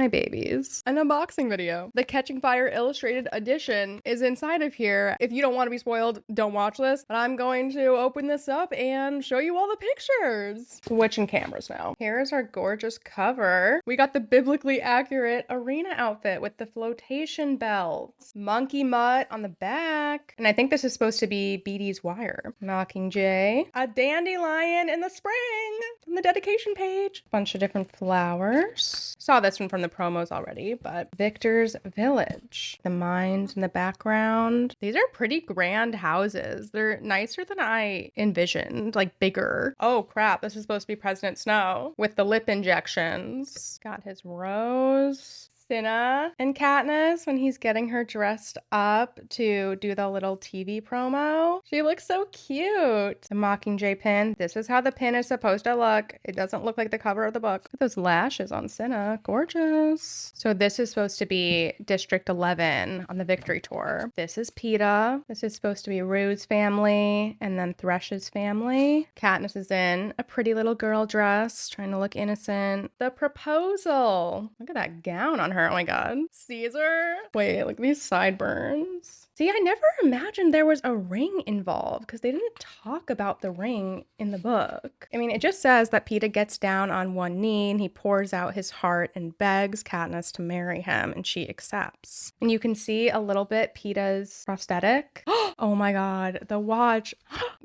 my babies. An unboxing video. The Catching Fire Illustrated Edition is inside of here. If you don't want to be spoiled, don't watch this. But I'm going to open this up and show you all the pictures. Switching cameras now. Here's our gorgeous cover. We got the biblically accurate arena outfit with the flotation belts. Monkey mutt on the back. And I think this is supposed to be Beatty's wire. Mockingjay. A dandelion in the spring on the dedication page. Bunch of different flowers. Saw this one from the promos already, but Victor's Village. The mines in the background. These are pretty grand houses. They're nicer than I envisioned, like bigger. Oh crap, this is supposed to be President Snow with the lip injections. Got his rose. Cinna and Katniss when he's getting her dressed up to do the little TV promo. She looks so cute. The Mockingjay pin. This is how the pin is supposed to look. It doesn't look like the cover of the book. Look at those lashes on Cinna. Gorgeous. So this is supposed to be District 11 on the Victory Tour. This is Peeta. This is supposed to be Rue's family and then Thresh's family. Katniss is in a pretty little girl dress, trying to look innocent. The proposal. Look at that gown on her. Oh my god. Caesar. Wait, look at these sideburns. See, I never imagined there was a ring involved because they didn't talk about the ring in the book. I mean, it just says that Peeta gets down on one knee and he pours out his heart and begs Katniss to marry him, and she accepts. And you can see a little bit Peeta's prosthetic. Oh my god, the watch.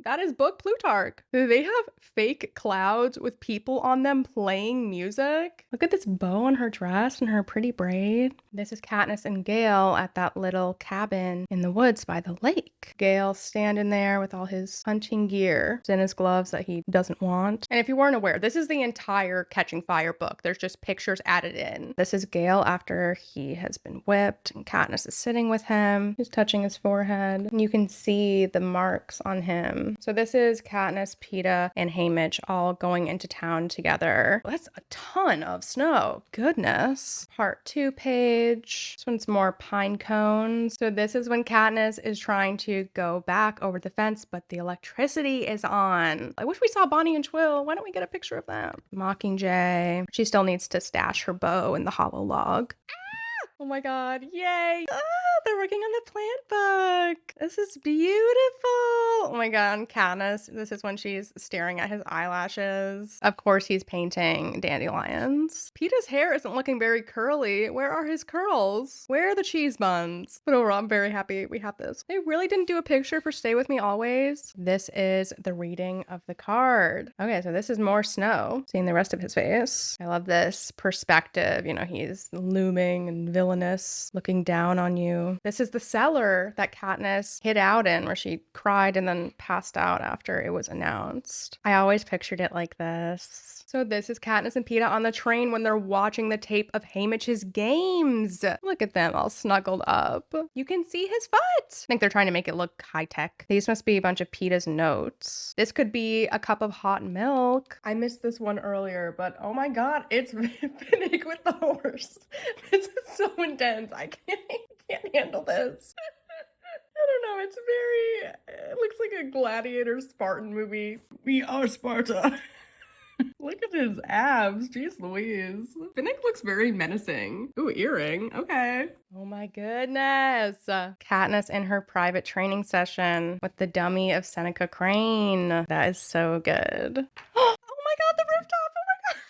That is Book Plutarch. Do they have fake clouds with people on them playing music? Look at this bow on her dress and her pretty braid. This is Katniss and Gale at that little cabin in the woods by the lake. Gale standing there with all his hunting gear in his gloves that he doesn't want. And if you weren't aware, this is the entire Catching Fire book. There's just pictures added in. This is Gale after he has been whipped and Katniss is sitting with him. He's touching his forehead. And you can see the marks on him. So this is Katniss, Peeta, and Haymitch all going into town together. That's a ton of snow. Goodness. Part 2 page. This one's more pine cones. So this is when Katniss is trying to go back over the fence, but the electricity is on. I wish we saw Bonnie and Twill. Why don't we get a picture of them? Mockingjay. She still needs to stash her bow in the hollow log. Oh my god, yay! Ah, they're working on the plant book. This is beautiful. Oh my god, Katniss, this is when she's staring at his eyelashes. Of course, he's painting dandelions. Peeta's hair isn't looking very curly. Where are his curls? Where are the cheese buns? But overall, I'm very happy we have this. They really didn't do a picture for Stay With Me Always. This is the reading of the card. Okay, so this is more Snow, seeing the rest of his face. I love this perspective. You know, he's looming and villainous, looking down on you. This is the cellar that Katniss hid out in, where she cried and then passed out after it was announced. I always pictured it like this. So this is Katniss and Peeta on the train when they're watching the tape of Haymitch's games. Look at them all snuggled up. You can see his foot. I think they're trying to make it look high-tech. These must be a bunch of Peeta's notes. This could be a cup of hot milk. I missed this one earlier, but oh my god, it's Finnick with the horse. This is so intense. I can't handle this. I don't know, it looks like a gladiator Spartan movie. We are Sparta. Look at his abs. Jeez Louise. Finnick looks very menacing. Ooh, earring. Okay. Oh my goodness. Katniss in her private training session with the dummy of Seneca Crane. That is so good. Oh my god, the rooftop. Oh my god.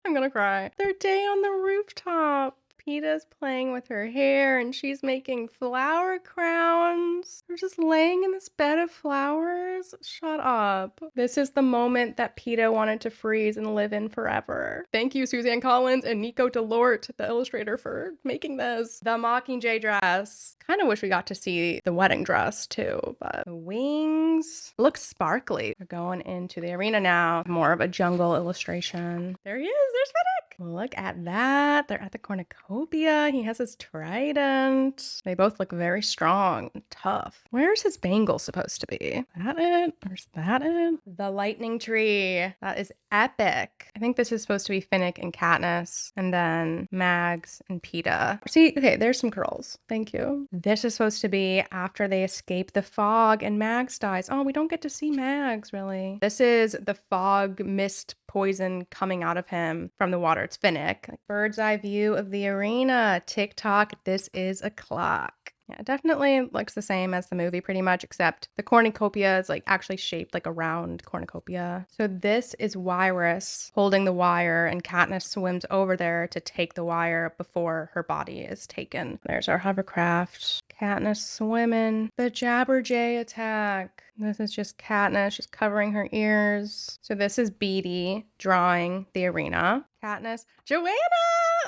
I'm gonna cry. Their day on the rooftop. Peeta's playing with her hair and she's making flower crowns. They're just laying in this bed of flowers. Shut up. This is the moment that Peeta wanted to freeze and live in forever. Thank you, Suzanne Collins and Nico Delort, the illustrator, for making this. The Mockingjay dress. Kind of wish we got to see the wedding dress too, but the wings look sparkly. We're going into the arena now. More of a jungle illustration. There he is. There's Finnick. Look at that. They're at the cornucopia. He has his trident. They both look very strong and tough. Where's his bangle supposed to be? Is that it? Or is that it? The lightning tree. That is epic. I think this is supposed to be Finnick and Katniss, and then Mags and Peeta. See, okay, there's some curls. Thank you. This is supposed to be after they escape the fog and Mags dies. Oh, we don't get to see Mags, really. This is the fog mist poison coming out of him from the water it's Finnick. Like, bird's eye view of the arena. TikTok, this is a clock. Yeah, it definitely looks the same as the movie pretty much, except the cornucopia is like actually shaped like a round cornucopia. So this is Wirus holding the wire, and Katniss swims over there to take the wire before her body is taken. There's our hovercraft. Katniss swimming. The Jabberjay attack. This is just Katniss. She's covering her ears. So this is Beetee drawing the arena. Katniss. Joanna!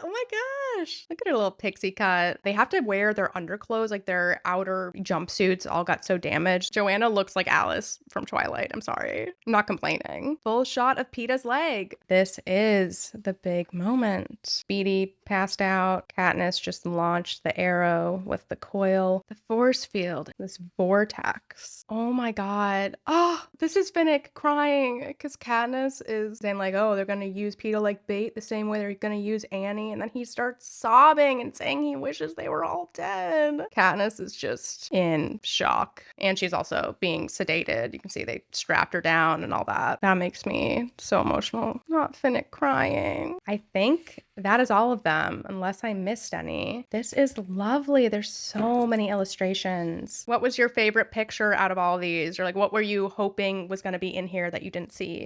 Oh my gosh. Look at her little pixie cut. They have to wear their underclothes, like their outer jumpsuits all got so damaged. Joanna looks like Alice from Twilight. I'm sorry. I'm not complaining. Full shot of Peeta's leg. This is the big moment. Beetee passed out. Katniss just launched the arrow with the coil. The force field. This vortex. Oh my god. Oh, this is Finnick crying because Katniss is saying like, oh, they're going to use Peeta like bait the same way they're going to use Annie. And then he starts sobbing and saying he wishes they were all dead. Katniss is just in shock. And she's also being sedated. You can see they strapped her down and all that. That makes me so emotional. Not Finnick crying. I think that is all of them, unless I missed any. This is lovely. There's so many illustrations. What was your favorite picture out of all of these? Or like, what were you hoping was going to be in here that you didn't see?